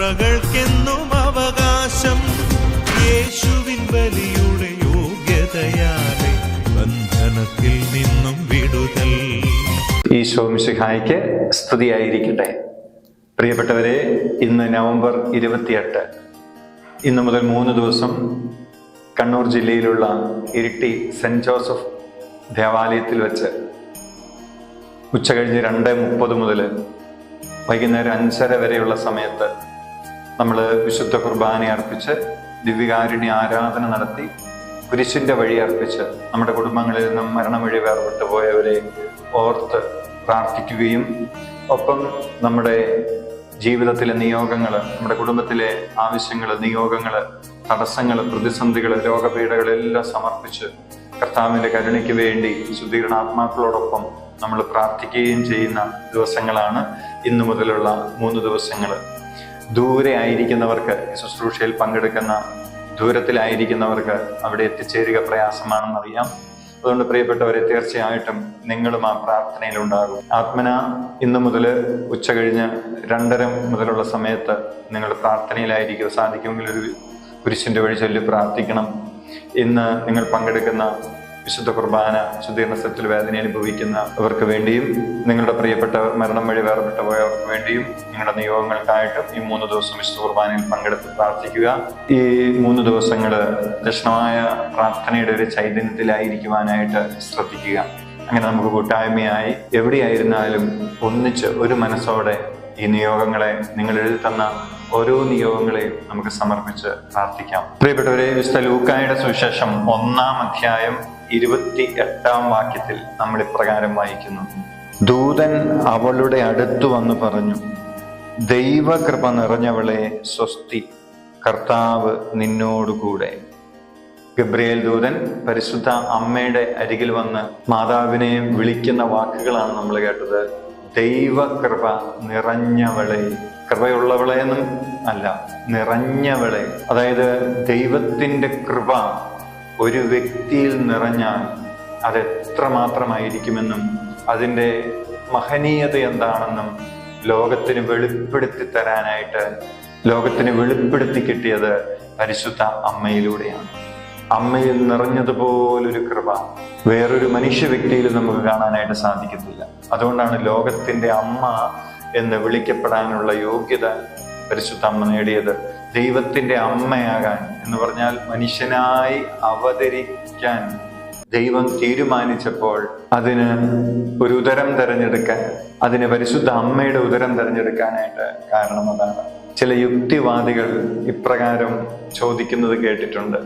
തലമുറകൾക്കെന്നും അവകാശം. യേശുവിൻ ബലിയുടെ യോഗ്യതയാലെ ബന്ധനത്തിൽ നിന്നും വിടുതൽ. ഈശോ മിശിഹായ്ക്ക് സ്തുതിയായിരിക്കട്ടെ. പ്രിയപ്പെട്ടവരെ, ഇന്ന് നവംബർ 28. ഇന്നു മുതൽ 3 ദിവസം കണ്ണൂർ ജില്ലയിലുള്ള ഇരിട്ടി സെന്റ് ജോസഫ് ദേവാലയത്തിൽ വെച്ച് ഉച്ചകഴിഞ്ഞ് 2:30 മുതൽ വൈകുന്നേരം 5:30 വരെയുള്ള സമയത്ത് നമ്മൾ വിശുദ്ധ കുർബാന അർപ്പിച്ച് ദിവ്യകാരുണ്യ ആരാധന നടത്തി കുരിശിൻ്റെ വഴി അർപ്പിച്ച് നമ്മുടെ കുടുംബങ്ങളിൽ നിന്നും മരണം വഴി വേർപെട്ടു പോയവരെ ഓർത്ത് പ്രാർത്ഥിക്കുകയും ഒപ്പം നമ്മുടെ ജീവിതത്തിലെ നിയോഗങ്ങൾ, നമ്മുടെ കുടുംബത്തിലെ ആവശ്യങ്ങൾ, നിയോഗങ്ങൾ, തടസ്സങ്ങൾ, പ്രതിസന്ധികൾ, രോഗപീഠകളെല്ലാം സമർപ്പിച്ച് കർത്താവിൻ്റെ കരുണയ്ക്ക് വേണ്ടി ശുദ്ധീകരണാത്മാക്കളോടൊപ്പം നമ്മൾ പ്രാർത്ഥിക്കുകയും ചെയ്യുന്ന ദിവസങ്ങളാണ് ഇന്നു മുതലുള്ള 3 ദിവസങ്ങൾ. ദൂരെ ആയിരിക്കുന്നവർക്ക്, ശുശ്രൂഷയിൽ പങ്കെടുക്കുന്ന ദൂരത്തിലായിരിക്കുന്നവർക്ക് അവിടെ എത്തിച്ചേരുക പ്രയാസമാണെന്നറിയാം. അതുകൊണ്ട് പ്രിയപ്പെട്ടവരെ, തീർച്ചയായിട്ടും നിങ്ങളും ആ പ്രാർത്ഥനയിലുണ്ടാകും. ആത്മന ഇന്നു മുതൽ ഉച്ചകഴിഞ്ഞ് 2:30 മുതലുള്ള സമയത്ത് നിങ്ങൾ പ്രാർത്ഥനയിലായിരിക്കും. സാധിക്കുമെങ്കിൽ ഒരു കുരിശിൻ്റെ വഴി ചൊല്ലി പ്രാർത്ഥിക്കണം. ഇന്ന് നിങ്ങൾ പങ്കെടുക്കുന്ന വിശുദ്ധ കുർബാന ശുദ്ധീകരണ സ്ഥലത്തിൽ വേദന അനുഭവിക്കുന്നവർക്ക് വേണ്ടിയും നിങ്ങളുടെ പ്രിയപ്പെട്ടവർ മരണം വഴി വേർപെട്ടു പോയവർക്ക് വേണ്ടിയും നിങ്ങളുടെ നിയോഗങ്ങൾക്കായിട്ടും ഈ 3 ദിവസം വിശുദ്ധ കുർബാനയിൽ പങ്കെടുത്ത് പ്രാർത്ഥിക്കുക. ഈ 3 ദിവസങ്ങൾ ദക്ഷിണമായ പ്രാർത്ഥനയുടെ ഒരു ചൈതന്യത്തിലായിരിക്കുവാനായിട്ട് ശ്രദ്ധിക്കുക. അങ്ങനെ നമുക്ക് കൂട്ടായ്മയായി എവിടെയായിരുന്നാലും ഒന്നിച്ച് ഒരു മനസ്സോടെ ഈ നിയോഗങ്ങളെ, നിങ്ങൾ എഴുതി തന്ന ഓരോ നിയോഗങ്ങളെയും നമുക്ക് സമർപ്പിച്ച് പ്രാർത്ഥിക്കാം. പ്രിയപ്പെട്ടവരെ, വിശുദ്ധ ലൂക്കായുടെ സുവിശേഷം 1-ാം അധ്യായം 28-ാം വാക്യത്തിൽ നമ്മൾ ഇപ്രകാരം വായിക്കുന്നു: ദൂതൻ അവളുടെ അടുത്തു വന്ന് പറഞ്ഞു, ദൈവകൃപ നിറഞ്ഞവളെ സ്വസ്തി, കർത്താവ് നിന്നോടുകൂടെ. ഗബ്രിയേൽ ദൂതൻ പരിശുദ്ധ അമ്മയുടെ അരികിൽ വന്ന് മാതാവിനെ വിളിക്കുന്ന വാക്കുകളാണ് നമ്മൾ കേട്ടത്. ദൈവകൃപ നിറഞ്ഞവളെ, കൃപയുള്ളവളെ എന്നും അല്ല, നിറഞ്ഞവളെ. അതായത് ദൈവത്തിൻ്റെ കൃപ ഒരു വ്യക്തിയിൽ നിറഞ്ഞാൽ അത് എത്രമാത്രമായിരിക്കുമെന്നും അതിൻ്റെ മഹനീയത എന്താണെന്നും ലോകത്തിന് വെളിപ്പെടുത്തി തരാനായിട്ട്, ലോകത്തിന് വെളിപ്പെടുത്തി കിട്ടിയത് പരിശുദ്ധ അമ്മയിലൂടെയാണ്. അമ്മയിൽ നിറഞ്ഞതുപോലൊരു കൃപ വേറൊരു മനുഷ്യ വ്യക്തിയിൽ നമുക്ക് കാണാനായിട്ട് സാധിക്കത്തില്ല. അതുകൊണ്ടാണ് ലോകത്തിൻ്റെ അമ്മ എന്ന് വിളിക്കപ്പെടാനുള്ള യോഗ്യത പരിശുദ്ധ അമ്മ നേടിയത്. ദൈവത്തിൻ്റെ അമ്മയാകാൻ എന്ന് പറഞ്ഞാൽ മനുഷ്യനായി അവതരിക്കാൻ ദൈവം തീരുമാനിച്ചപ്പോൾ അതിന് ഒരു ഉദരം തിരഞ്ഞെടുക്കാൻ, അതിന് പരിശുദ്ധ അമ്മയുടെ ഉദരം തിരഞ്ഞെടുക്കാനായിട്ട് കാരണം അതാണ്. ചില യുക്തിവാദികൾ ഇപ്രകാരം ചോദിക്കുന്നത് കേട്ടിട്ടുണ്ട്: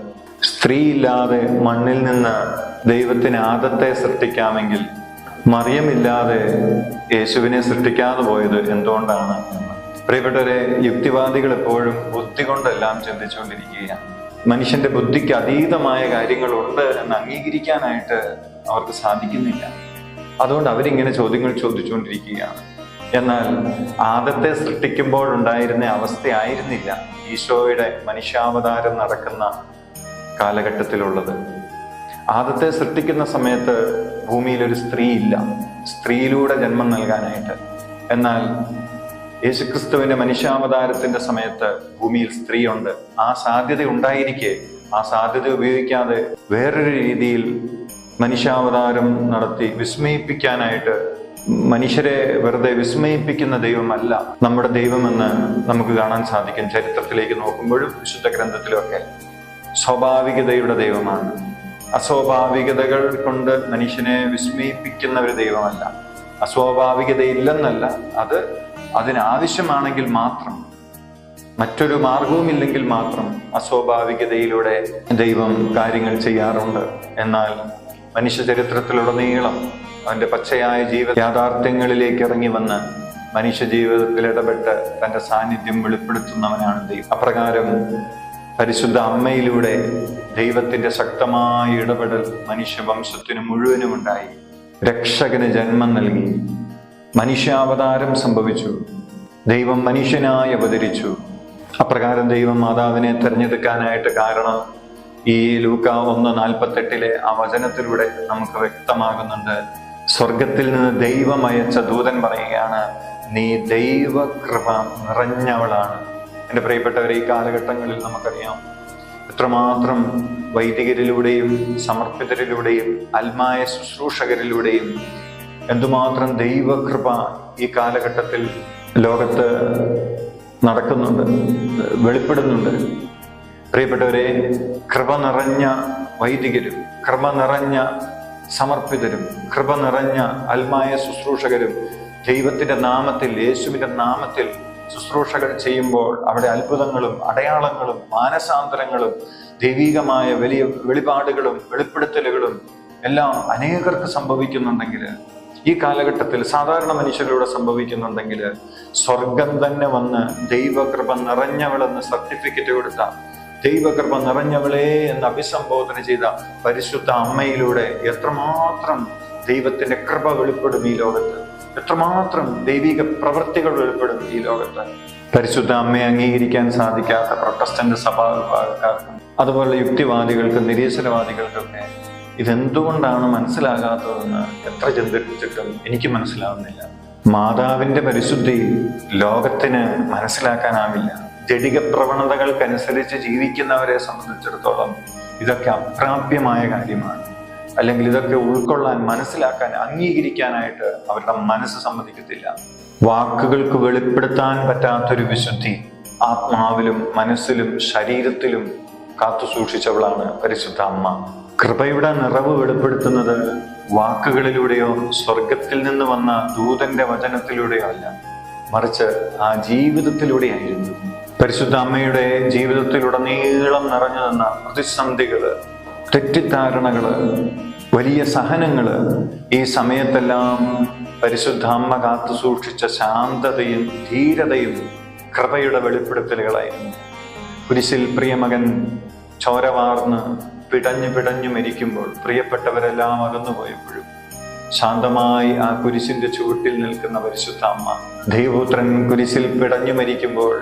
സ്ത്രീയില്ലാതെ മണ്ണിൽ നിന്ന് ദൈവത്തിന് ആദത്തെ സൃഷ്ടിക്കാമെങ്കിൽ മറിയമില്ലാതെ യേശുവിനെ സൃഷ്ടിക്കാതെ പോയത് എന്തുകൊണ്ടാണ് എന്ന്. പ്രിയപ്പെട്ടവരെ, യുക്തിവാദികൾ എപ്പോഴും ബുദ്ധി കൊണ്ടെല്ലാം ചിന്തിച്ചുകൊണ്ടിരിക്കുകയാണ്. മനുഷ്യന്റെ ബുദ്ധിക്ക് അതീതമായ കാര്യങ്ങളുണ്ട് എന്ന് അംഗീകരിക്കാനായിട്ട് അവർക്ക് സാധിക്കുന്നില്ല. അതുകൊണ്ട് അവരിങ്ങനെ ചോദ്യങ്ങൾ ചോദിച്ചുകൊണ്ടിരിക്കുകയാണ്. എന്നാൽ ആദത്തെ സൃഷ്ടിക്കുമ്പോഴുണ്ടായിരുന്ന അവസ്ഥയായിരുന്നില്ല ഈശോയുടെ മനുഷ്യാവതാരം നടക്കുന്ന കാലഘട്ടത്തിലുള്ളത്. ആദത്തെ സൃഷ്ടിക്കുന്ന സമയത്ത് ഭൂമിയിൽ ഒരു സ്ത്രീ ഇല്ല, സ്ത്രീയിലൂടെ ജന്മം നൽകാനായിട്ട്. എന്നാൽ യേശുക്രിസ്തുവിന്റെ മനുഷ്യാവതാരത്തിന്റെ സമയത്ത് ഭൂമിയിൽ സ്ത്രീയുണ്ട്. ആ സാധ്യത ഉണ്ടായിരിക്കെ ആ സാധ്യത ഉപയോഗിക്കാതെ വേറൊരു രീതിയിൽ മനുഷ്യാവതാരം നടത്തി വിസ്മയിപ്പിക്കാനായിട്ട്, മനുഷ്യരെ വെറുതെ വിസ്മയിപ്പിക്കുന്ന ദൈവമല്ല നമ്മുടെ ദൈവമെന്ന് നമുക്ക് കാണാൻ സാധിക്കും. ചരിത്രത്തിലേക്ക് നോക്കുമ്പോഴും വിശുദ്ധ ഗ്രന്ഥത്തിലുമൊക്കെ സ്വാഭാവികതയുടെ ദൈവമാണ്. അസ്വാഭാവികതകൾ കൊണ്ട് മനുഷ്യനെ വിസ്മയിപ്പിക്കുന്ന ഒരു ദൈവമല്ല. അസ്വാഭാവികതയില്ലെന്നല്ല, അതിനാവശ്യമാണെങ്കിൽ മാത്രം, മറ്റൊരു മാർഗവുമില്ലെങ്കിൽ മാത്രം അസ്വാഭാവികതയിലൂടെ ദൈവം കാര്യങ്ങൾ ചെയ്യാറുണ്ട്. എന്നാൽ മനുഷ്യ ചരിത്രത്തിലുടനീളം അവന്റെ പച്ചയായ യാഥാർത്ഥ്യങ്ങളിലേക്ക് ഇറങ്ങി വന്ന് മനുഷ്യ ജീവിതത്തിൽ ഇടപെട്ട് തന്റെ സാന്നിധ്യം വെളിപ്പെടുത്തുന്നവനാണ് ദൈവം. അപ്രകാരം പരിശുദ്ധ അമ്മയിലൂടെ ദൈവത്തിന്റെ ശക്തമായ ഇടപെടൽ മനുഷ്യവംശത്തിന് മുഴുവനും ഉണ്ടായി. രക്ഷകന് ജന്മം നൽകി, മനുഷ്യാവതാരം സംഭവിച്ചു, ദൈവം മനുഷ്യനായി അവതരിച്ചു. അപ്രകാരം ദൈവം മാതാവിനെ തിരഞ്ഞെടുക്കാനായിട്ട് കാരണം ഈ ലൂക്ക 1:48 ആ വചനത്തിലൂടെ നമുക്ക് വ്യക്തമാകുന്നുണ്ട്. സ്വർഗത്തിൽ നിന്ന് ദൈവം അയച്ച ദൂതൻ പറയുകയാണ്, നീ ദൈവകൃപ നിറഞ്ഞവളാണ്. എൻ്റെ പ്രിയപ്പെട്ടവരെ, ഈ കാലഘട്ടങ്ങളിൽ നമുക്കറിയാം എത്രമാത്രം വൈദികരിലൂടെയും സമർപ്പിതരിലൂടെയും ആത്മായ ശുശ്രൂഷകരിലൂടെയും എന്തുമാത്രം ദൈവകൃപ ഈ കാലഘട്ടത്തിൽ ലോകത്ത് നടക്കുന്നുണ്ട്, വെളിപ്പെടുന്നുണ്ട്. പ്രിയപ്പെട്ടവരെ, കൃപ നിറഞ്ഞ വൈദികരും കൃപ നിറഞ്ഞ സമർപ്പിതരും കൃപ നിറഞ്ഞ ആത്മായ ശുശ്രൂഷകരും ദൈവത്തിന്റെ നാമത്തിൽ, യേശുവിന്റെ നാമത്തിൽ ശുശ്രൂഷകൾ ചെയ്യുമ്പോൾ അവിടെ അത്ഭുതങ്ങളും അടയാളങ്ങളും മാനസാന്തരങ്ങളും ദൈവികമായ വലിയ വെളിപാടുകളും വെളിപ്പെടുത്തലുകളും എല്ലാം അനേകർക്ക് സംഭവിക്കുന്നുണ്ടെങ്കിൽ, ഈ കാലഘട്ടത്തിൽ സാധാരണ മനുഷ്യരിലൂടെ സംഭവിക്കുന്നുണ്ടെങ്കിൽ, സ്വർഗം തന്നെ വന്ന് ദൈവകൃപ നിറഞ്ഞവളെന്ന് സർട്ടിഫിക്കറ്റ് കൊടുത്ത, ദൈവകൃപ നിറഞ്ഞവളെ എന്ന് അഭിസംബോധന ചെയ്ത പരിശുദ്ധ അമ്മയിലൂടെ എത്രമാത്രം ദൈവത്തിന്റെ കൃപ വെളിപ്പെടും ഈ ലോകത്ത്, എത്രമാത്രം ദൈവിക പ്രവൃത്തികൾ വെളിപ്പെടും ഈ ലോകത്ത്. പരിശുദ്ധ അമ്മയെ അംഗീകരിക്കാൻ സാധിക്കാത്ത പ്രൊട്ടസ്റ്റന്റ് സഭാ വിഭാഗക്കാർക്കും അതുപോലെ യുക്തിവാദികൾക്കും നിരീശ്വരവാദികൾക്കൊക്കെ ഇതെന്തുകൊണ്ടാണ് മനസ്സിലാകാത്തതെന്ന് എത്ര ചിന്തിച്ചിട്ടും എനിക്ക് മനസ്സിലാവുന്നില്ല. മാതാവിന്റെ പരിശുദ്ധി ലോകത്തിന് മനസ്സിലാക്കാനാവില്ല. ജഡിക പ്രവണതകൾക്കനുസരിച്ച് ജീവിക്കുന്നവരെ സംബന്ധിച്ചിടത്തോളം ഇതൊക്കെ അപ്രാപ്യമായ കാര്യമാണ്. അല്ലെങ്കിൽ ഇതൊക്കെ ഉൾക്കൊള്ളാൻ, മനസ്സിലാക്കാൻ, അംഗീകരിക്കാനായിട്ട് അവരുടെ മനസ്സ് സമ്മതിക്കത്തില്ല. വാക്കുകൾക്ക് വെളിപ്പെടുത്താൻ പറ്റാത്തൊരു വിശുദ്ധി ആത്മാവിലും മനസ്സിലും ശരീരത്തിലും കാത്തു സൂക്ഷിച്ചവളാണ് പരിശുദ്ധ അമ്മ. കൃപയുടെ നിറവ് വെളിപ്പെടുത്തുന്നത് വാക്കുകളിലൂടെയോ സ്വർഗത്തിൽ നിന്ന് വന്ന ദൂതന്റെ വചനത്തിലൂടെയോ അല്ല, മറിച്ച് ആ ജീവിതത്തിലൂടെയായിരുന്നു. പരിശുദ്ധ അമ്മയുടെ ജീവിതത്തിലുടനീളം നിറഞ്ഞു നിന്ന പ്രതിസന്ധികള്, തെറ്റിദ്ധാരണകള്, വലിയ സഹനങ്ങള്, ഈ സമയത്തെല്ലാം പരിശുദ്ധ അമ്മ കാത്തു സൂക്ഷിച്ച ശാന്തതയും ധീരതയും കൃപയുടെ വെളിപ്പെടുത്തലുകളായിരുന്നു. കുരിശിൽ പ്രിയമകൻ ചോരവാർന്ന് പിടഞ്ഞു മരിക്കുമ്പോൾ, പ്രിയപ്പെട്ടവരെല്ലാം അകന്നുപോയപ്പോഴും ശാന്തമായി ആ കുരിശിന്റെ ചുവട്ടിൽ നിൽക്കുന്ന പരിശുദ്ധ അമ്മ, ദൈവപുത്രൻ കുരിശിൽ പിടഞ്ഞു മരിക്കുമ്പോൾ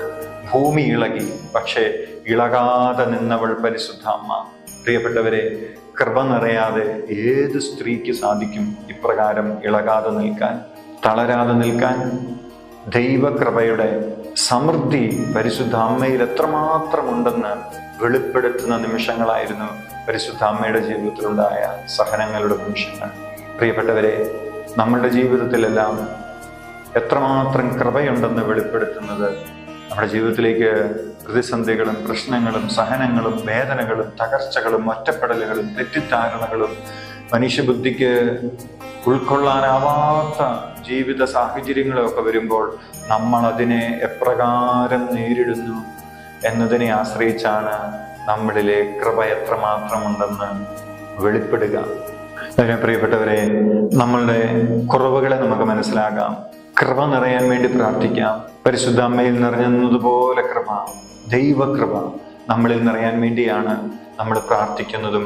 ഭൂമി ഇളകി, പക്ഷേ ഇളകാതെ നിന്നവൾ പരിശുദ്ധ അമ്മ. പ്രിയപ്പെട്ടവരെ, കൃപ നിറയാതെ ഏത് സ്ത്രീക്ക് സാധിക്കും ഇപ്രകാരം ഇളകാതെ നിൽക്കാൻ, തളരാതെ നിൽക്കാൻ? ദൈവകൃപയുടെ സമൃദ്ധി പരിശുദ്ധ അമ്മയിൽ എത്രമാത്രം ഉണ്ടെന്ന് വെളിപ്പെടുത്തുന്ന നിമിഷങ്ങളായിരുന്നു പരിശുദ്ധ അമ്മയുടെ ജീവിതത്തിലുണ്ടായ സഹനങ്ങളുടെ നിമിഷങ്ങൾ. പ്രിയപ്പെട്ടവരെ, നമ്മളുടെ ജീവിതത്തിലെല്ലാം എത്രമാത്രം കൃപയുണ്ടെന്ന് വെളിപ്പെടുത്തുന്നത് നമ്മുടെ ജീവിതത്തിലേക്ക് പ്രതിസന്ധികളും പ്രശ്നങ്ങളും സഹനങ്ങളും വേദനകളും തകർച്ചകളും ഒറ്റപ്പെടലുകളും തെറ്റിദ്ധാരണകളും മനുഷ്യബുദ്ധിക്ക് ഉൾക്കൊള്ളാനാവാത്ത ജീവിത സാഹചര്യങ്ങളൊക്കെ വരുമ്പോൾ നമ്മൾ അതിനെ എപ്രകാരം നേരിടുന്നു എന്നതിനെ ആശ്രയിച്ചാണ് നമ്മളിലെ കൃപ എത്രമാത്രമുണ്ടെന്ന് വെളിപ്പെടുക. പ്രിയപ്പെട്ടവരെ, നമ്മളുടെ കുറവുകളെ നമുക്ക് മനസ്സിലാക്കാം, കൃപ നിറയാൻ വേണ്ടി പ്രാർത്ഥിക്കാം. പരിശുദ്ധ അമ്മയിൽ നിറഞ്ഞതുപോലെ കൃപ, ദൈവകൃപ നമ്മളിൽ നിറയാൻ വേണ്ടിയാണ് നമ്മൾ പ്രാർത്ഥിക്കുന്നതും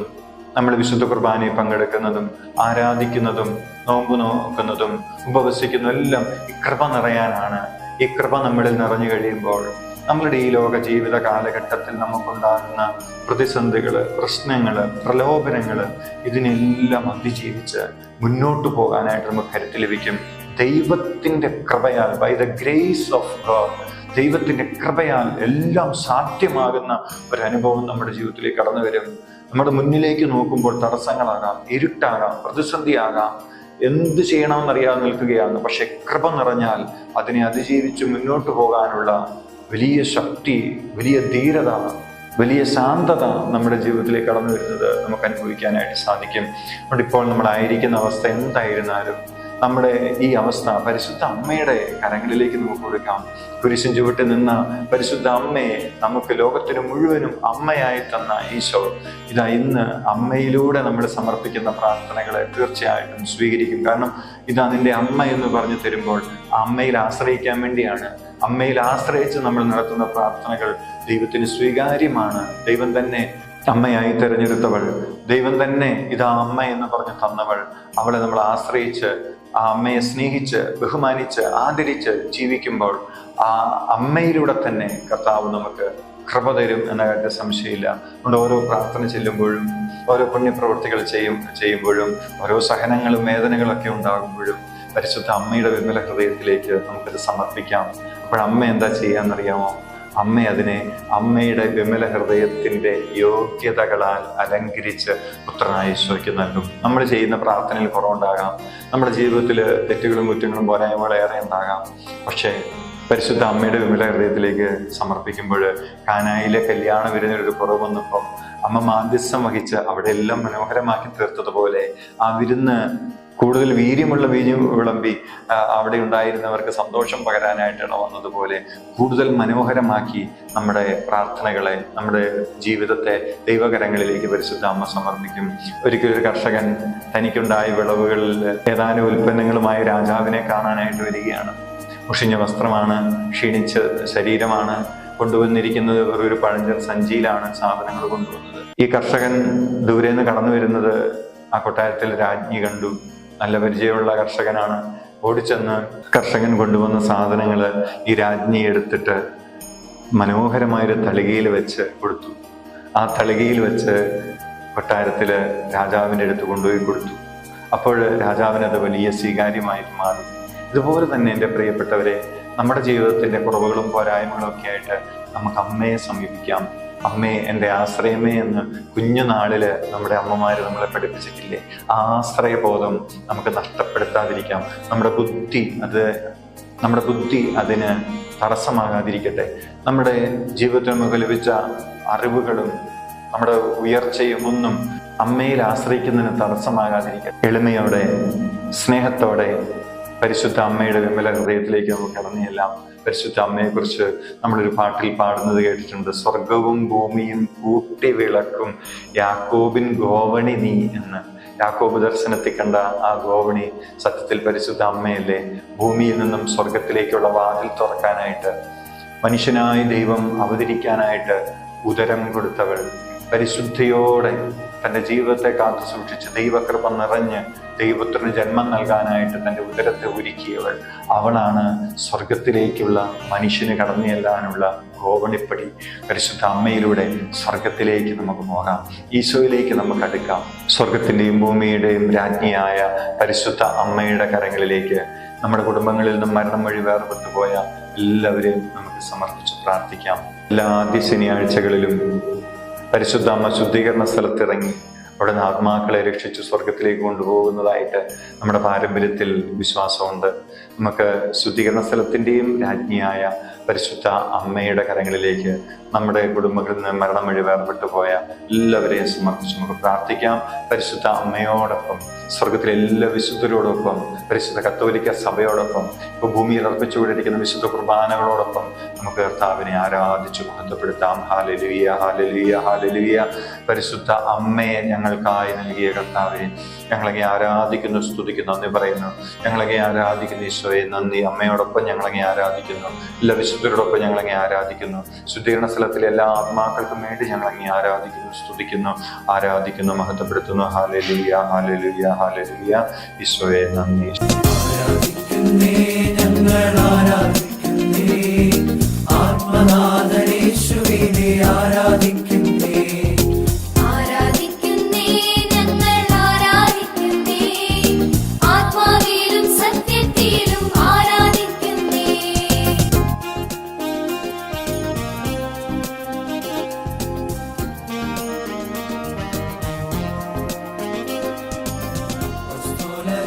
നമ്മൾ വിശുദ്ധ കുർബാനയിൽ പങ്കെടുക്കുന്നതും ആരാധിക്കുന്നതും നോമ്പ് നോക്കുന്നതും ഉപവസിക്കുന്നതും എല്ലാം ഈ കൃപ നിറയാനാണ്. ഈ കൃപ നമ്മളിൽ നിറഞ്ഞു കഴിയുമ്പോൾ നമ്മളുടെ ഈ ലോക ജീവിത കാലഘട്ടത്തിൽ നമുക്കുണ്ടാകുന്ന പ്രതിസന്ധികള്, പ്രശ്നങ്ങള്, പ്രലോഭനങ്ങള്, ഇതിനെല്ലാം അതിജീവിച്ച് മുന്നോട്ട് പോകാനായിട്ട് നമുക്ക് കരുത്ത് ലഭിക്കും. ദൈവത്തിന്റെ കൃപയാൽ, by the grace of God, ദൈവത്തിന്റെ കൃപയാൽ എല്ലാം സാധ്യമാകുന്ന ഒരു അനുഭവം നമ്മുടെ ജീവിതത്തിലേക്ക് കടന്നു വരും. നമ്മുടെ മുന്നിലേക്ക് നോക്കുമ്പോൾ തടസ്സങ്ങളാകാം, ഇരുട്ടാകാം, പ്രതിസന്ധിയാകാം, എന്ത് ചെയ്യണമെന്നറിയാതെ നിൽക്കുകയാണ്. പക്ഷെ കൃപ നിറഞ്ഞാൽ അതിനെ അതിജീവിച്ച് മുന്നോട്ട് പോകാനുള്ള വലിയ ശക്തി, വലിയ ധീരത, വലിയ ശാന്തത നമ്മുടെ ജീവിതത്തിലേക്ക് കടന്നു വരുന്നത് നമുക്ക് അനുഭവിക്കാനായിട്ട് സാധിക്കും. അതുകൊണ്ട് ഇപ്പോൾ നമ്മളായിരിക്കുന്ന അവസ്ഥ എന്തായിരുന്നാലും നമ്മുടെ ഈ അവസ്ഥ പരിശുദ്ധ അമ്മയുടെ കരങ്ങളിലേക്ക് നമുക്ക് കൊടുക്കാം. കുരിശിൻ ചുവട്ടിൽ നിന്ന പരിശുദ്ധ അമ്മയെ നമുക്ക് ലോകത്തിന് മുഴുവനും അമ്മയായി തന്ന ഈശോ ഇതാ ഇന്ന് അമ്മയിലൂടെ നമ്മൾ സമർപ്പിക്കുന്ന പ്രാർത്ഥനകളെ തീർച്ചയായിട്ടും സ്വീകരിക്കും. കാരണം ഇതാ നിന്റെ അമ്മ എന്ന് പറഞ്ഞു തരുമ്പോൾ അമ്മയിൽ ആശ്രയിക്കാൻ വേണ്ടിയാണ്. അമ്മയിൽ ആശ്രയിച്ച് നമ്മൾ നടത്തുന്ന പ്രാർത്ഥനകൾ ദൈവത്തിന് സ്വീകാര്യമാണ്. ദൈവം തന്നെ അമ്മയായി തിരഞ്ഞെടുത്തവൾ, ദൈവം തന്നെ ഇതാ അമ്മ എന്ന് പറഞ്ഞ് തന്നവൾ, അവളെ നമ്മൾ ആശ്രയിച്ച് ആ അമ്മയെ സ്നേഹിച്ച് ബഹുമാനിച്ച് ആദരിച്ച് ജീവിക്കുമ്പോൾ ആ അമ്മയിലൂടെ തന്നെ കർത്താവ് നമുക്ക് കൃപ തരും എന്ന കാര്യത്തിൽ സംശയമില്ല. അതുകൊണ്ട് ഓരോ പ്രാർത്ഥന ചെല്ലുമ്പോഴും ഓരോ പുണ്യപ്രവൃത്തികൾ ചെയ്യുമ്പോഴും ഓരോ സഹനങ്ങളും വേദനകളൊക്കെ ഉണ്ടാകുമ്പോഴും പരിശുദ്ധ അമ്മയുടെ വിമല ഹൃദയത്തിലേക്ക് നമുക്കത് സമർപ്പിക്കാം. അപ്പോൾ അമ്മ എന്താ ചെയ്യാന്നറിയാമോ? അമ്മ അതിനെ അമ്മയുടെ വിമല ഹൃദയത്തിൻ്റെ യോഗ്യതകളാൽ അലങ്കരിച്ച് പുത്രനായ ഈശോയ്ക്ക് നൽകും. നമ്മൾ ചെയ്യുന്ന പ്രാർത്ഥനയിൽ കുറവുണ്ടാകാം, നമ്മുടെ ജീവിതത്തിൽ തെറ്റുകളും കുറ്റങ്ങളും പോരായ്മകളും ഏറെ ഉണ്ടാകാം. പക്ഷേ പരിശുദ്ധ അമ്മയുടെ വിമല ഹൃദയത്തിലേക്ക് സമർപ്പിക്കുമ്പോൾ കാനായിലെ കല്യാണ വിരുന്നിനൊരു കുറവ് വന്നപ്പം അമ്മ മാധ്യസ്ഥം വഹിച്ച് അവിടെ എല്ലാം മനോഹരമാക്കി തീർത്തതുപോലെ ആ വിരുന്ന് കൂടുതൽ വീര്യമുള്ള വീര്യം വിളമ്പി അവിടെ ഉണ്ടായിരുന്നവർക്ക് സന്തോഷം പകരാനായിട്ടാണ് വന്നതുപോലെ കൂടുതൽ മനോഹരമാക്കി നമ്മുടെ പ്രാർത്ഥനകളെ, നമ്മുടെ ജീവിതത്തെ ദൈവകരങ്ങളിലേക്ക് പരിശുദ്ധ അമ്മ സമർപ്പിക്കും. ഒരിക്കലൊരു കർഷകൻ തനിക്കുണ്ടായ വിളവുകളിൽ ഏതാനും ഉൽപ്പന്നങ്ങളുമായി രാജാവിനെ കാണാനായിട്ട് വരികയാണ്. മുഷിഞ്ഞ വസ്ത്രമാണ്, ക്ഷീണിച്ച ശരീരമാണ്, കൊണ്ടുവന്നിരിക്കുന്നത് ഒരു പഴഞ്ചൻ സഞ്ചിയിലാണ് സാധനങ്ങൾ കൊണ്ടുവന്നത്. ഈ കർഷകൻ ദൂരെ നിന്ന് കടന്നു വരുന്നത് ആ കൊട്ടാരത്തിൽ രാജ്ഞി കണ്ടു. നല്ല പരിചയമുള്ള കർഷകനാണ്. ഓടിച്ചെന്ന് കർഷകൻ കൊണ്ടുവന്ന സാധനങ്ങൾ ഈ രാജ്ഞി എടുത്തിട്ട് മനോഹരമായൊരു തളികയിൽ വെച്ച് കൊടുത്തു. ആ തളികയിൽ വെച്ച് കൊട്ടാരത്തില് രാജാവിൻ്റെ അടുത്ത് കൊണ്ടുപോയി കൊടുത്തു. അപ്പോൾ രാജാവിനത് വലിയ സ്വീകാര്യമായിട്ട് മാറി. ഇതുപോലെ തന്നെ എൻ്റെ പ്രിയപ്പെട്ടവരെ, നമ്മുടെ ജീവിതത്തിൻ്റെ കുറവുകളും പോരായ്മകളും ഒക്കെ ആയിട്ട് നമുക്ക് അമ്മയെ സമീപിക്കാം. അമ്മേ, എൻ്റെ ആശ്രയമേ എന്ന് കുഞ്ഞുനാളിൽ നമ്മുടെ അമ്മമാർ നമ്മളെ പഠിപ്പിച്ചിട്ടില്ലേ? ആ ആശ്രയബോധം നമുക്ക് നഷ്ടപ്പെടുത്താതിരിക്കാം. നമ്മുടെ ബുദ്ധി അതിന് തടസ്സമാകാതിരിക്കട്ടെ. നമ്മുടെ ജീവിതത്തിൽ നമുക്ക് ലഭിച്ച അറിവുകളും നമ്മുടെ ഉയർച്ചയും ഒന്നും അമ്മയിൽ ആശ്രയിക്കുന്നതിന് തടസ്സമാകാതിരിക്കട്ടെ. എളിമയോടെ, സ്നേഹത്തോടെ പരിശുദ്ധ അമ്മയുടെ വിമല ഹൃദയത്തിലേക്ക് നമുക്ക് കടന്നെല്ലാം. പരിശുദ്ധ അമ്മയെക്കുറിച്ച് നമ്മളൊരു പാട്ടിൽ പാടുന്നത് കേട്ടിട്ടുണ്ട്. സ്വർഗവും ഭൂമിയും കൂട്ടി വിളക്കും യാക്കോബിൻ ഗോവണി നീ എന്ന്. യാക്കോബ് ദർശനത്തിൽ കണ്ട ആ ഗോവണി സത്യത്തിൽ പരിശുദ്ധ അമ്മയല്ലേ? ഭൂമിയിൽ നിന്നും സ്വർഗത്തിലേക്കുള്ള വാതിൽ തുറക്കാനായിട്ട്, മനുഷ്യനായി ദൈവം അവതരിക്കാനായിട്ട് ഉദരം കൊടുത്തവൾ, പരിശുദ്ധിയോടെ തൻ്റെ ജീവിതത്തെ കാത്തു സൂക്ഷിച്ച് ദൈവകൃപ നിറഞ്ഞ് ദൈവപുത്രന് ജന്മം നൽകാനായിട്ട് തൻ്റെ ഉദരത്തെ ഒരുക്കിയവൾ. അവളാണ് സ്വർഗത്തിലേക്കുള്ള മനുഷ്യന് കടന്നു ചെല്ലാനുള്ള ഗോവണിപ്പടി. പരിശുദ്ധ അമ്മയിലൂടെ സ്വർഗത്തിലേക്ക് നമുക്ക് പോകാം, ഈശോയിലേക്ക് നമുക്ക് അടുക്കാം. സ്വർഗത്തിൻ്റെയും ഭൂമിയുടെയും രാജ്ഞിയായ പരിശുദ്ധ അമ്മയുടെ കരങ്ങളിലേക്ക് നമ്മുടെ കുടുംബങ്ങളിൽ നിന്നും മരണം വഴി വേർപെട്ടു പോയ എല്ലാവരെയും നമുക്ക് സമർപ്പിച്ച് പ്രാർത്ഥിക്കാം. എല്ലാ ആദ്യ ശനിയാഴ്ചകളിലും പരിശുദ്ധ അമ്മ ശുദ്ധീകരണ സ്ഥലത്തിറങ്ങി അവിടെ നിന്ന് ആത്മാക്കളെ രക്ഷിച്ച് സ്വർഗത്തിലേക്ക് കൊണ്ടുപോകുന്നതായിട്ട് നമ്മുടെ പാരമ്പര്യത്തിൽ വിശ്വാസമുണ്ട്. നമുക്ക് ശുദ്ധീകരണ സ്ഥലത്തിൻ്റെയും രാജ്ഞിയായ പരിശുദ്ധ അമ്മയുടെ കരങ്ങളിലേക്ക് നമ്മുടെ കുടുംബങ്ങളിൽ നിന്ന് മരണം വഴി വേർപെട്ടു പോയ എല്ലാവരെയും സമർപ്പിച്ച് നമുക്ക് പ്രാർത്ഥിക്കാം. പരിശുദ്ധ അമ്മയോടൊപ്പം, സ്വർഗത്തിലെ എല്ലാ വിശുദ്ധരോടൊപ്പം, പരിശുദ്ധ കത്തോലിക്ക സഭയോടൊപ്പം, ഇപ്പോൾ ഭൂമിയിൽ അർപ്പിച്ചുകൊണ്ടിരിക്കുന്ന വിശുദ്ധ കുർബാനകളോടൊപ്പം നമുക്ക് കർത്താവിനെ ആരാധിച്ചു മഹത്വപ്പെടുത്താം. Hallelujah, hallelujah, hallelujah. പരിശുദ്ധ അമ്മയെ ഞങ്ങൾക്കായി നൽകിയ കർത്താവെ, ഞങ്ങളെ ആരാധിക്കുന്നു, സ്തുതിക്കുന്നു, നന്ദി പറയുന്നു. ഞങ്ങളെ ആരാധിക്കുന്നു ഈശോയെ, നന്ദി. അമ്മയോടൊപ്പം ഞങ്ങളെ ആരാധിക്കുന്നു, എല്ലാ വിശുദ്ധരോടൊപ്പം ഞങ്ങളെ ആരാധിക്കുന്നു. ശുദ്ധീകരണ സ്ഥലത്തിലെ എല്ലാ ആത്മാക്കൾക്കും വേണ്ടി ഞങ്ങളെ ആരാധിക്കുന്നു, സ്തുതിക്കുന്നു, ആരാധിക്കുന്നു, മഹത്വപ്പെടുത്തുന്നു. Hallelujah, hallelujah, hallelujah. ഈശോയെ നന്ദി.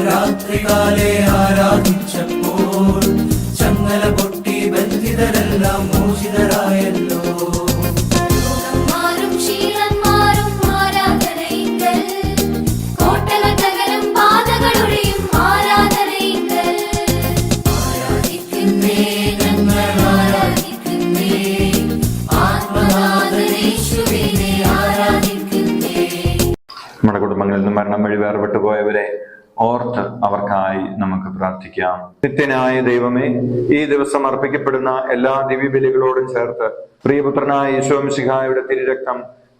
രാത്രികാലെ ആരാധിച്ചപ്പോൾ ചങ്ങല പൊട്ടി ബന്ധിതരെല്ലാം മോചിതരായല്ലോ. നമ്മുടെ കുടുംബങ്ങളിൽ നിന്ന് മരണം വഴി വേർപെട്ടു പോയവരെ ഓർത്ത് അവർക്കായി നമുക്ക് പ്രാർത്ഥിക്കാം. നിത്യനായ ദൈവമേ, ഈ ദിവസം അർപ്പിക്കപ്പെടുന്ന എല്ലാ ദിവ്യബലികളോടും ചേർത്ത് പ്രിയപുത്രനായ ഈശോ മിശിഹായുടെ തിരുരക്തം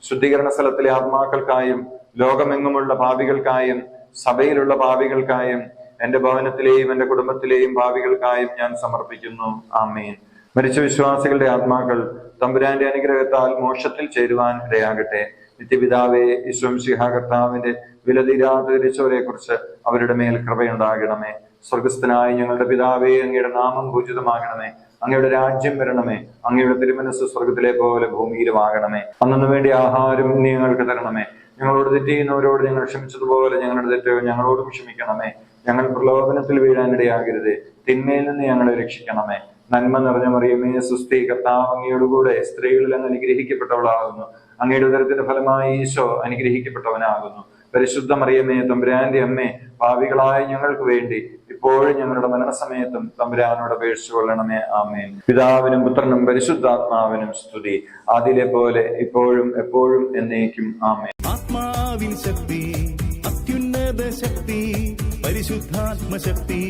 ശുദ്ധീകരണ സ്ഥലത്തിലെ ആത്മാക്കൾക്കായും ലോകമെങ്ങുമുള്ള ഭാവികൾക്കായും സഭയിലുള്ള ഭാവികൾക്കായും എന്റെ ഭവനത്തിലെയും എന്റെ കുടുംബത്തിലെയും ഭാവികൾക്കായും ഞാൻ സമർപ്പിക്കുന്നു. ആമേൻ. മരിച്ച വിശ്വാസികളുടെ ആത്മാക്കൾ തമ്പുരാന്റെ അനുഗ്രഹത്താൽ മോക്ഷത്തിൽ ചേരുവാൻ ഇടയാകട്ടെ. നിത്യപിതാവേ, ഈശോ മിശിഹാ കർത്താവിന്റെ വിലതീരാത്ത തിരിച്ചവരെ കുറിച്ച് അവരുടെ മേൽ കൃപയുണ്ടാകണമേ. സ്വർഗസ്ഥനായ ഞങ്ങളുടെ പിതാവേ, അങ്ങയുടെ നാമം പൂജിതമാകണമേ. അങ്ങയുടെ രാജ്യം വരണമേ. അങ്ങയുടെ തിരുമനസ് സ്വർഗത്തിലെ പോലെ ഭൂമിയിലുമാകണമേ. അന്നു വേണ്ടി ആഹാരം നീ ഞങ്ങൾക്ക് തരണമേ. ഞങ്ങളോട് തെറ്റ് ചെയ്യുന്നവരോട് ഞങ്ങൾ ക്ഷമിച്ചതുപോലെ ഞങ്ങളുടെ തെറ്റുകൾ ഞങ്ങളോടും ക്ഷമിക്കണമേ. ഞങ്ങൾ പ്രലോഭനത്തിൽ വീഴാനിടയാകരുതേ, തിന്മയിൽ നിന്ന് ഞങ്ങളെ രക്ഷിക്കണമേ. നന്മ നിറഞ്ഞ മറിയമേ, സുസ്ഥി, കർത്താവ് അങ്ങയോടുകൂടെ സ്ത്രീകളിൽ അങ്ങ് അനുഗ്രഹിക്കപ്പെട്ടവളാകുന്നു. അങ്ങയുടെ ഉദരത്തിന്റെ ഫലമായി ഈശോ അനുഗ്രഹിക്കപ്പെട്ടവനാകുന്നു. പരിശുദ്ധ മറിയമേ, തമ്പുരാന്റെ അമ്മേ, പാപികളായ ഞങ്ങൾക്ക് വേണ്ടി ഇപ്പോഴും ഞങ്ങളുടെ മരണസമയത്തും തമ്പുരാനോട് അപേക്ഷിച്ചു കൊള്ളണമേ. ആമേൻ. പിതാവിനും പുത്രനും പരിശുദ്ധാത്മാവിനും സ്തുതി, ആദിയിലെ പോലെ ഇപ്പോഴും എപ്പോഴും എന്നേക്കും. ആമേൻ. ആത്മാവിൻ ശക്തി, അത്യുന്നത ശക്തി, പരിശുദ്ധാത്മശക്തി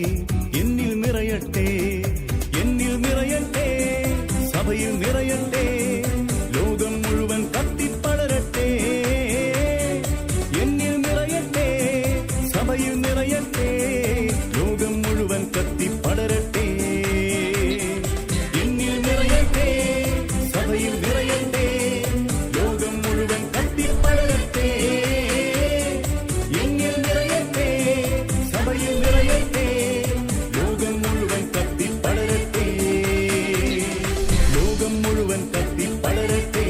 എന്നിൽ നിറയട്ടെ, എന്നിൽ നിറയട്ടെ, സഭയിൽ നിറയട്ടെ, ലോകം മുഴുവൻ കത്തിപ്പടരട്ടെ. എന്നിൽ നിറയട്ടെ, സഭയിൽ നിറയട്ടെ, ലോകം മുഴുവൻ കത്തിപ്പടരട്ടെ. എന്നിൽ നിറയട്ടെ, സഭയിൽ നിറയട്ടെ, ലോകം മുഴുവൻ കത്തിപ്പടരട്ടെ. എന്നിൽ നിറയട്ടെ, സഭയിൽ നിറയട്ടെ, ലോകം മുഴുവൻ കത്തിപ്പടരട്ടെ. ലോകം മുഴുവൻ കത്തിപ്പടരട്ടെ,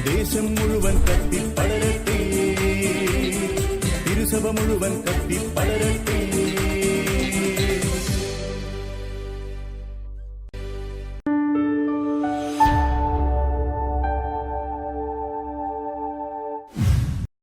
ദേശം മുഴുവൻ കത്തിപ്പടരട്ടെ, തിരുസഭ മുഴുവൻ കത്തിപ്പടരട്ടെ.